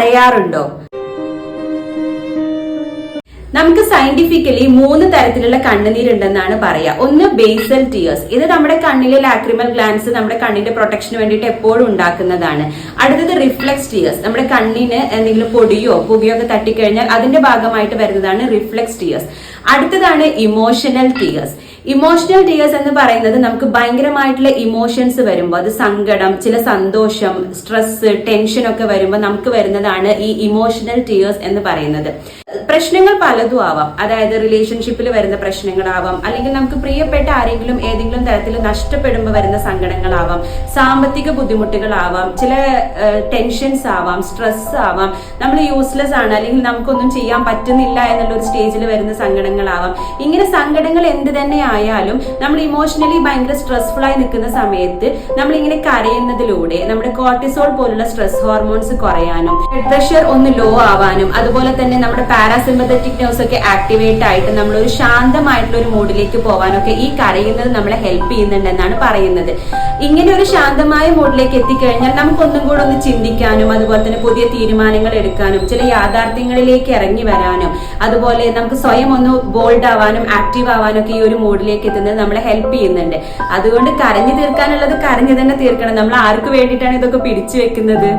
കരയാറുണ്ടോ? നമുക്ക് സയന്റിഫിക്കലി 3 തരത്തിലുള്ള കണ്ണുനീരുണ്ടെന്നാണ് പറയാ. ഒന്ന് ബേസൽ ടിയേഴ്സ്, ഇത് നമ്മുടെ കണ്ണിലെ ലാക്രിമൽ ഗ്ലാൻസ് നമ്മുടെ കണ്ണിന്റെ പ്രൊട്ടക്ഷന് വേണ്ടിയിട്ട് എപ്പോഴും ഉണ്ടാക്കുന്നതാണ്. അടുത്തത് റിഫ്ലെക്സ് ടിയേഴ്സ്, നമ്മുടെ കണ്ണിന് എന്തെങ്കിലും പൊടിയോ പുകയോ ഒക്കെ തട്ടിക്കഴിഞ്ഞാൽ അതിന്റെ ഭാഗമായിട്ട് വരുന്നതാണ് റിഫ്ലെക്സ് ടിയേഴ്സ്. അടുത്തതാണ് ഇമോഷണൽ ടിയേഴ്സ്. ഇമോഷണൽ ടിയേഴ്സ് എന്ന് പറയുന്നത് നമുക്ക് ഭയങ്കരമായിട്ടുള്ള ഇമോഷൻസ് വരുമ്പോൾ, അത് സങ്കടം, ചില സന്തോഷം, സ്ട്രെസ്, ടെൻഷൻ ഒക്കെ വരുമ്പോൾ നമുക്ക് വരുന്നതാണ് ഈ ഇമോഷണൽ ടിയേഴ്സ് എന്ന് പറയുന്നത്. പ്രശ്നങ്ങൾ പലതും ആവാം, അതായത് റിലേഷൻഷിപ്പിൽ വരുന്ന പ്രശ്നങ്ങളാവാം, അല്ലെങ്കിൽ നമുക്ക് പ്രിയപ്പെട്ട ആരെങ്കിലും ഏതെങ്കിലും തരത്തിൽ നഷ്ടപ്പെടുമ്പോൾ വരുന്ന സങ്കടങ്ങളാവാം, സാമ്പത്തിക ബുദ്ധിമുട്ടുകളാവാം, ചില ടെൻഷൻസ് ആവാം, സ്ട്രെസ് ആവാം, നമ്മൾ യൂസ്ലെസ് ആണ് അല്ലെങ്കിൽ നമുക്കൊന്നും ചെയ്യാൻ പറ്റുന്നില്ല എന്നുള്ള ഒരു സ്റ്റേജിൽ വരുന്ന സങ്കടങ്ങളാവാം. ഇങ്ങനെ സങ്കടങ്ങൾ എന്ത് തന്നെ ആയാലും നമ്മൾ ഇമോഷണലി ഭയങ്കര സ്ട്രെസ്ഫുൾ ആയി നിൽക്കുന്ന സമയത്ത് നമ്മൾ ഇങ്ങനെ കരയുന്നതിലൂടെ നമ്മുടെ കോർട്ടിസോൾ പോലുള്ള സ്ട്രെസ് ഹോർമോൺസ് കുറയാനും ബ്ലഡ് പ്രഷർ ഒന്ന് ലോ ആവാനും അതുപോലെ തന്നെ നമ്മുടെ പാരാസിമ്പത്തറ്റിക് നെർവ്സ് ഒക്കെ ആക്ടിവേറ്റ് ആയിട്ട് നമ്മൾ ഒരു ശാന്തമായിട്ടുള്ള ഒരു മൂഡിലേക്ക് പോകാനൊക്കെ ഈ കരയുന്നത് നമ്മളെ ഹെൽപ്പ് ചെയ്യുന്നുണ്ടെന്നാണ് പറയുന്നത്. ഇങ്ങനെ ഒരു ശാന്തമായ മൂഡിലേക്ക് എത്തിക്കഴിഞ്ഞാൽ നമുക്കൊന്നും കൂടെ ഒന്ന് ചിന്തിക്കാനും അതുപോലെ തന്നെ പുതിയ തീരുമാനങ്ങൾ എടുക്കാനും ചില യാഥാർത്ഥ്യങ്ങളിലേക്ക് ഇറങ്ങി വരാനും അതുപോലെ നമുക്ക് സ്വയം ഒന്ന് ബോൾഡ് ആവാനും ആക്റ്റീവ് ആവാനും ഒക്കെ ഈ ഒരു മൂഡിലേക്ക് എത്തുന്നത് നമ്മളെ ഹെൽപ്പ് ചെയ്യുന്നുണ്ട്. അതുകൊണ്ട് കരഞ്ഞു തീർക്കാനുള്ളത് കരഞ്ഞു തന്നെ തീർക്കണം. നമ്മൾ ആർക്ക് വേണ്ടിയിട്ടാണ് ഇതൊക്കെ പിടിച്ചു വെക്കുന്നത്?